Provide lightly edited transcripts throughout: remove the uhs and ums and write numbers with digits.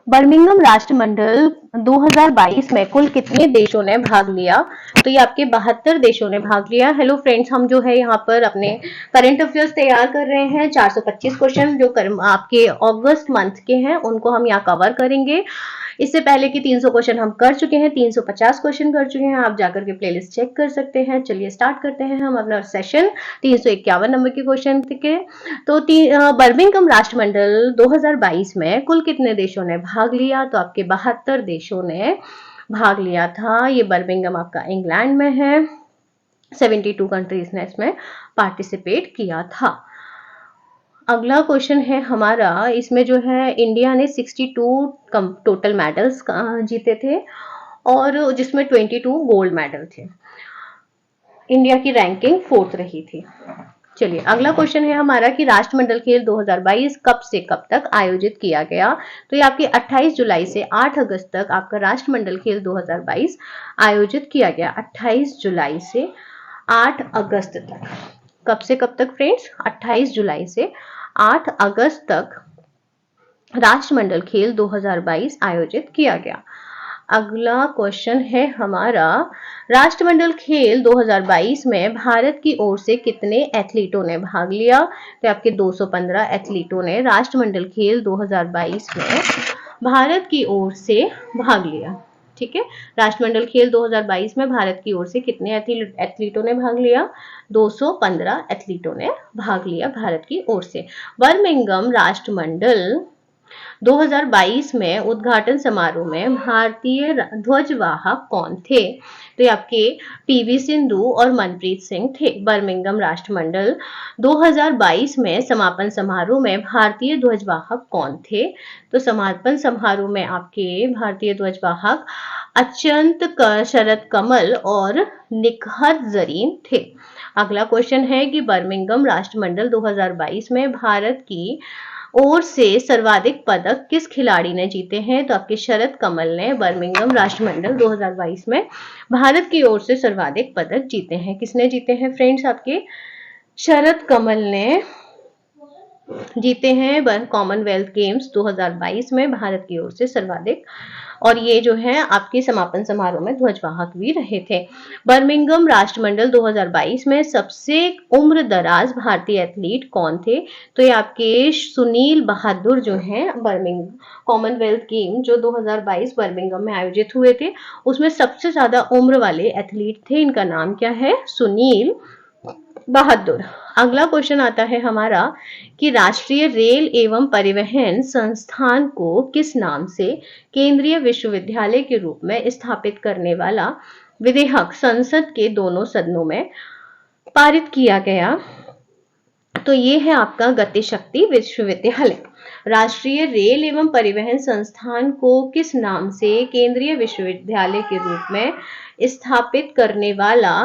Birmingham राष्ट्रमंडल 2022 में कुल कितने देशों ने भाग लिया? तो ये आपके 72 देशों ने भाग लिया। हेलो फ्रेंड्स, हम जो है यहाँ पर अपने करंट अफेयर्स तैयार कर रहे हैं। 425 क्वेश्चन जो आपके अगस्त मंथ के हैं उनको हम यहाँ कवर करेंगे। इससे पहले की 300 क्वेश्चन हम कर चुके हैं, 350 क्वेश्चन कर चुके हैं। आप जाकर के प्लेलिस्ट चेक कर सकते हैं। चलिए स्टार्ट करते हैं हम अपना सेशन 351 नंबर के क्वेश्चन के। तो बर्मिंघम राष्ट्रमंडल 2022 में कुल कितने देशों ने भाग लिया? तो आपके 72 देशों ने भाग लिया था। ये बर्मिंघम आपका इंग्लैंड में है। 72 कंट्रीज ने इसमें पार्टिसिपेट किया था। अगला क्वेश्चन है हमारा, इसमें जो है इंडिया ने 62 टोटल मेडल्स जीते थे और जिसमें 22 गोल्ड मेडल थे। इंडिया की रैंकिंग 4th रही थी। चलिए अगला क्वेश्चन है हमारा कि राष्ट्रमंडल खेल 2022 कब से कब तक आयोजित किया गया? तो ये आपके 28 जुलाई से 8 अगस्त तक आपका राष्ट्रमंडल खेल 2022 आयोजित किया गया। 28 जुलाई से 8 अगस्त तक। कब से कब तक फ्रेंड्स? 28 जुलाई से 8 अगस्त तक राष्ट्रमंडल खेल 2022 आयोजित किया गया। अगला क्वेश्चन है हमारा, राष्ट्रमंडल खेल 2022 में भारत की ओर से कितने एथलीटों ने भाग लिया? तो आपके 215 एथलीटों ने राष्ट्रमंडल खेल 2022 में भारत की ओर से भाग लिया। ठीक है, राष्ट्रमंडल खेल 2022 में भारत की ओर से कितने एथलीटों ने भाग लिया? 215 एथलीटों ने भाग लिया भारत की ओर से। बर्मिंघम राष्ट्रमंडल 2022 में उद्घाटन समारोह में भारतीय ध्वजवाहक कौन थे? तो ये आपके पीवी सिंधु और मनप्रीत सिंह थे। बर्मिंघम राष्ट्रमंडल 2022 में समापन समारोह में भारतीय ध्वजवाहक कौन थे? तो समापन समारोह में आपके भारतीय ध्वजवाहक अत्यंत शरद कमल और निखत जरीन थे। अगला क्वेश्चन है कि बर्मिंघम राष्ट्रमंडल 2022 में भारत की ओर से सर्वाधिक पदक किस खिलाड़ी ने जीते हैं? तो आपके शरद कमल ने बर्मिंघम राष्ट्रमंडल 2022 में भारत की ओर से सर्वाधिक पदक जीते हैं। किसने जीते हैं फ्रेंड्स? आपके शरद कमल ने जीते हैं कॉमनवेल्थ गेम्स 2022 में भारत की ओर से सर्वाधिक, और ये जो है आपके समापन समारोह में ध्वजवाहक भी रहे थे। बर्मिंघम राष्ट्रमंडल 2022 में सबसे उम्र दराज भारतीय एथलीट कौन थे? तो ये आपके सुनील बहादुर जो हैं, बर्मिंघम कॉमनवेल्थ गेम जो 2022 बर्मिंघम में आयोजित हुए थे उसमें सबसे ज्यादा उम्र वाले एथलीट थे। इनका नाम क्या है? सुनील बहादुर। अगला क्वेश्चन आता है हमारा कि राष्ट्रीय रेल एवं परिवहन संस्थान को किस नाम से केंद्रीय विश्वविद्यालय के रूप में स्थापित करने वाला विधेयक संसद के दोनों सदनों में पारित किया गया? तो ये है आपका गतिशक्ति विश्वविद्यालय। राष्ट्रीय रेल एवं परिवहन संस्थान को किस नाम से केंद्रीय विश्वविद्यालय के रूप में स्थापित करने वाला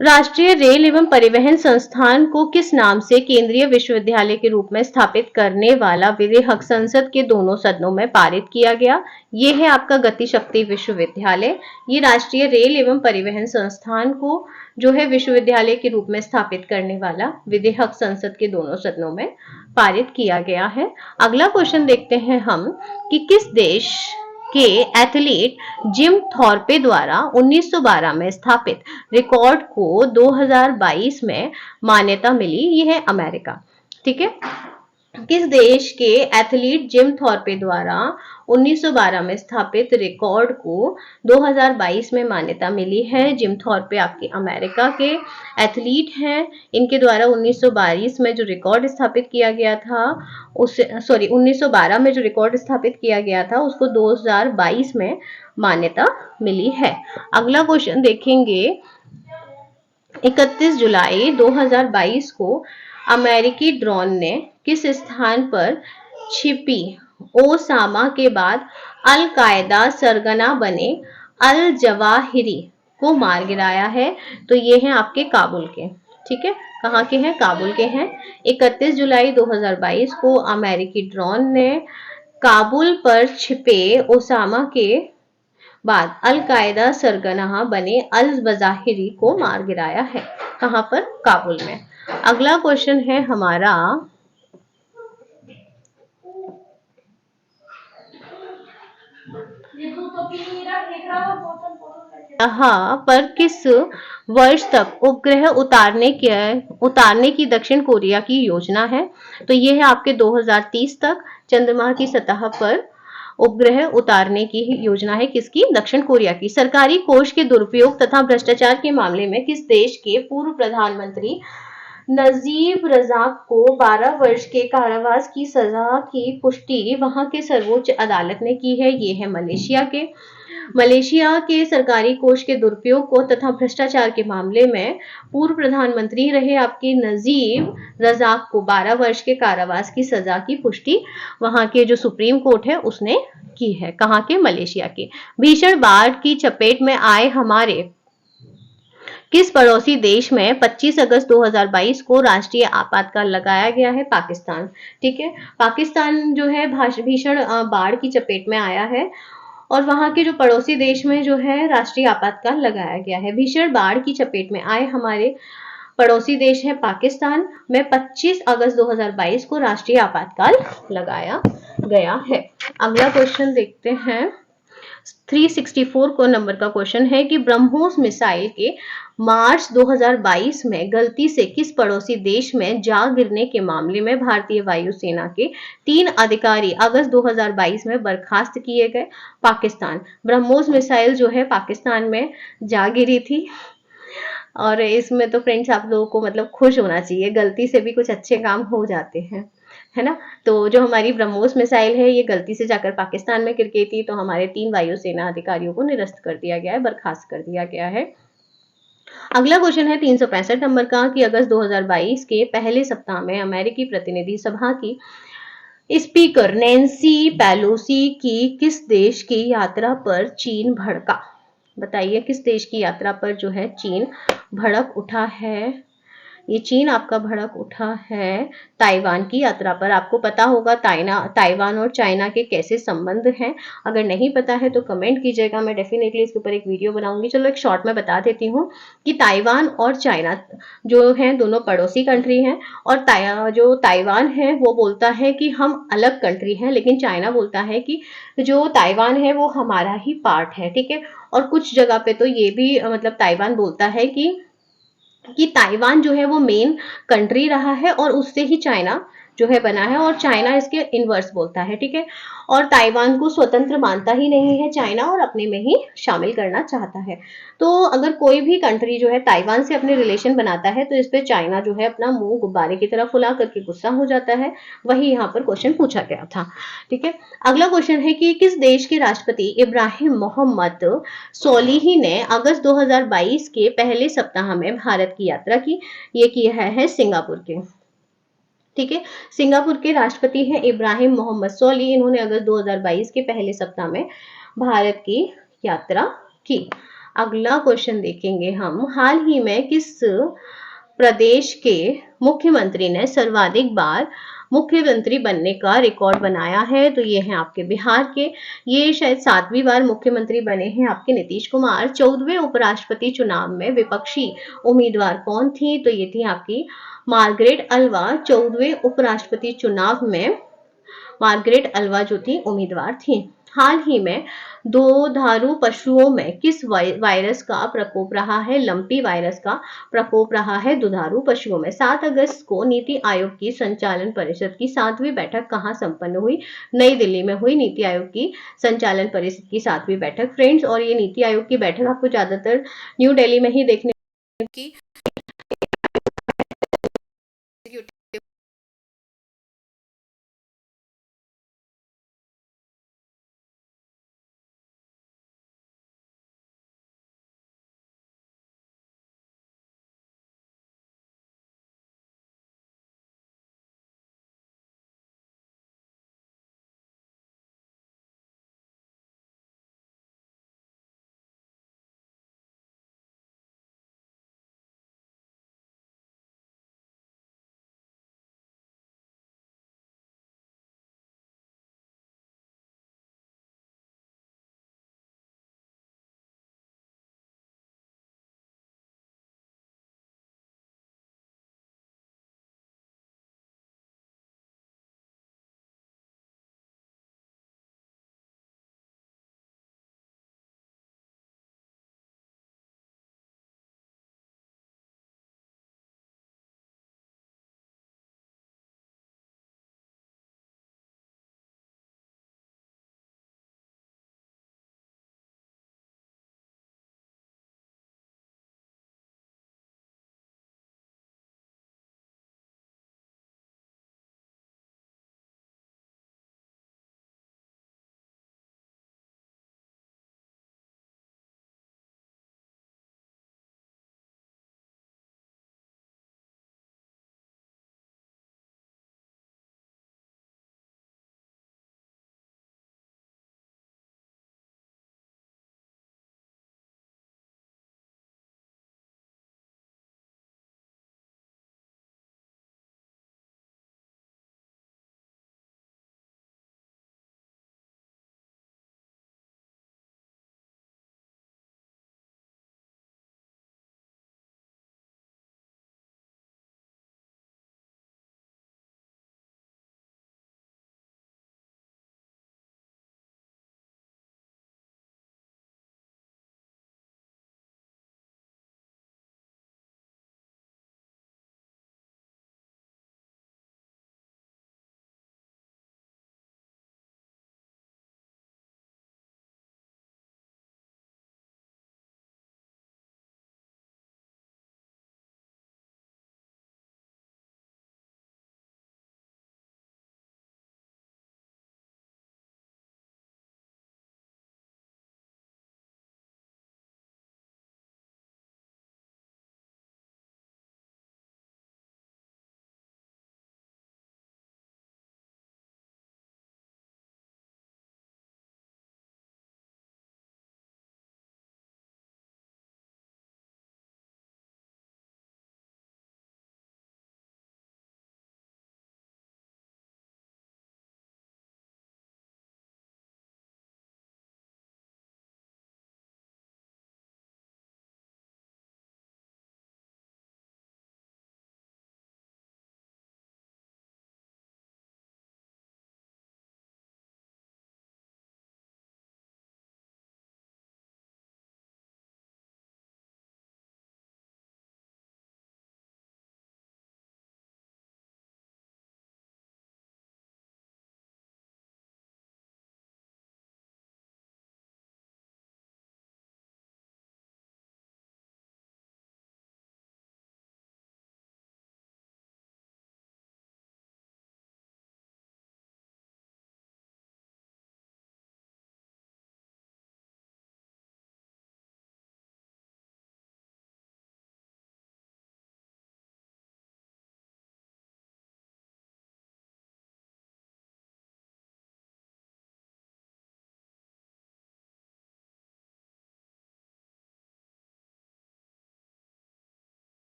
राष्ट्रीय रेल एवं परिवहन संस्थान को किस नाम से केंद्रीय विश्वविद्यालय के रूप में स्थापित करने वाला विधेयक संसद के दोनों सदनों में पारित किया गया? ये है आपका गतिशक्ति विश्वविद्यालय। ये राष्ट्रीय रेल एवं परिवहन संस्थान को जो है विश्वविद्यालय के रूप में स्थापित करने वाला विधेयक संसद के दोनों सदनों में पारित किया गया है। अगला क्वेश्चन देखते हैं हम कि किस देश के एथलीट जिम थॉर्पे द्वारा 1912 में स्थापित रिकॉर्ड को 2022 में मान्यता मिली? ये है अमेरिका। ठीक है, किस देश के एथलीट जिम थॉर्पे द्वारा 1912 में स्थापित रिकॉर्ड को 2022 में मान्यता मिली है? जिम थॉर्पे आपके अमेरिका के एथलीट हैं। इनके द्वारा 1922 में जो रिकॉर्ड स्थापित किया गया था उस 1912 में जो रिकॉर्ड स्थापित किया गया था उसको 2022 में मान्यता मिली है। अगला क्वेश्चन देखेंगे, 31 जुलाई 2022 को अमेरिकी ड्रोन ने किस स्थान पर छिपी ओसामा के बाद अल कायदा सरगना बने अल जवाहिरी को मार गिराया है? तो ये हैं आपके काबुल के। ठीक है, कहाँ के हैं? काबुल के हैं। 31 जुलाई 2022 को अमेरिकी ड्रोन ने काबुल पर छिपे ओसामा के बाद अल कायदा सरगना बने अल जवाहिरी को मार गिराया है। कहां पर? काबुल में। अगला क्वेश्चन है हमारा हाँ, पर किस वर्ष तक उपग्रह उतारने की दक्षिण कोरिया की योजना है? तो ये है आपके 2030 तक चंद्रमा की सतह पर उपग्रह उतारने की योजना है किसकी? दक्षिण कोरिया की। सरकारी कोष के दुरुपयोग तथा भ्रष्टाचार के मामले में किस देश के पूर्व प्रधानमंत्री नजीब रजाक को 12 वर्ष के कारावास की सजा की पुष्टि वहां के सर्वोच्च अदालत ने की है? ये है मलेशिया के सरकारी कोष के दुरुपयोग को तथा भ्रष्टाचार के मामले में पूर्व प्रधानमंत्री रहे आपके नजीब रजाक को 12 वर्ष के कारावास की सजा की पुष्टि वहां के जो सुप्रीम कोर्ट है उसने की है। कहां के? मलेशिया के। भीषण बाढ़ की चपेट में आए हमारे किस पड़ोसी देश में 25 अगस्त 2022 को राष्ट्रीय आपातकाल लगाया गया है? पाकिस्तान। ठीक है, पाकिस्तान जो है भीषण बाढ़ की चपेट में आया है और वहां के जो पड़ोसी देश में जो है राष्ट्रीय आपातकाल लगाया गया है। भीषण बाढ़ की चपेट में आए हमारे पड़ोसी देश है पाकिस्तान में 25 अगस्त 2022 को राष्ट्रीय आपातकाल लगाया गया है। अगला क्वेश्चन देखते हैं। 364 को नंबर का क्वेश्चन है कि ब्रह्मोस मिसाइल के मार्च 2022 में गलती से किस पड़ोसी देश में जा गिरने के मामले में भारतीय वायुसेना के 3 अधिकारी अगस्त 2022 में बर्खास्त किए गए? पाकिस्तान। ब्रह्मोस मिसाइल जो है पाकिस्तान में जा गिरी थी और इसमें तो फ्रेंड्स आप लोगों को मतलब खुश होना चाहिए, गलती से भी कुछ अच्छे काम हो जाते हैं, है ना। तो जो हमारी ब्रह्मोस मिसाइल है ये गलती से जाकर पाकिस्तान में गिर गई थी, तो हमारे 3 वायुसेना अधिकारियों को निरस्त कर दिया गया है, बर्खास्त कर दिया गया है। अगला क्वेश्चन है 365 नंबर का कि अगस्त 2022 के पहले सप्ताह में अमेरिकी प्रतिनिधि सभा की स्पीकर नैन्सी पेलोसी की किस देश की यात्रा पर चीन भड़का? बताइए किस देश की यात्रा पर जो है चीन भड़क उठा है? ये चीन आपका भड़क उठा है ताइवान की यात्रा पर। आपको पता होगा ताइवान और चाइना के कैसे संबंध हैं। अगर नहीं पता है तो कमेंट कीजिएगा, मैं डेफिनेटली इसके ऊपर एक वीडियो बनाऊंगी। चलो एक शॉर्ट में बता देती हूँ कि ताइवान और चाइना जो हैं दोनों पड़ोसी कंट्री हैं और जो ताइवान है वो बोलता है कि हम अलग कंट्री हैं, लेकिन चाइना बोलता है कि जो ताइवान है वो हमारा ही पार्ट है। ठीक है, और कुछ जगह पे तो ये भी मतलब ताइवान बोलता है कि ताइवान जो है वो मेन कंट्री रहा है और उससे ही चाइना जो है बना है, और चाइना इसके इनवर्स बोलता है। ठीक है, और ताइवान को स्वतंत्र मानता ही नहीं है चाइना और अपने में ही शामिल करना चाहता है। तो अगर कोई भी कंट्री जो है ताइवान से अपने रिलेशन बनाता है तो इस पे चाइना जो है अपना मुंह गुब्बारे की तरह फुला करके गुस्सा हो जाता है। वही यहाँ पर क्वेश्चन पूछा गया था। ठीक है, अगला क्वेश्चन है कि किस देश के राष्ट्रपति इब्राहिम मोहम्मद सोलिही ने अगस्त 2022 के पहले सप्ताह में भारत की यात्रा की? ये किया है सिंगापुर के। ठीक है, सिंगापुर के राष्ट्रपति हैं इब्राहिम मोहम्मद सोली। इन्होंने अगस्त 2022 के पहले सप्ताह में भारत की यात्रा की। अगला क्वेश्चन देखेंगे हम। हाल ही में किस प्रदेश के मुख्यमंत्री ने सर्वाधिक बार मुख्यमंत्री बनने का रिकॉर्ड बनाया है? तो ये है आपके बिहार के। ये शायद 7वीं बार मुख्यमंत्री बने हैं आपके नीतीश कुमार। 14वें उपराष्ट्रपति चुनाव में विपक्षी उम्मीदवार कौन थी? तो ये थी आपकी मार्गरेट अल्वा। 14वें उपराष्ट्रपति चुनाव में मार्गरेट अल्वा जो थी उम्मीदवार थी। हाल ही में दुधारू पशुओं में किस वायरस का प्रकोप रहा है? लंपी वायरस का प्रकोप रहा है दुधारू पशुओं में। 7 अगस्त को नीति आयोग की संचालन परिषद की 7वीं बैठक कहाँ संपन्न हुई? नई दिल्ली में हुई नीति आयोग की संचालन परिषद की 7वीं बैठक फ्रेंड्स। और ये नीति आयोग की बैठक आपको ज्यादातर न्यू दिल्ली में ही देखने की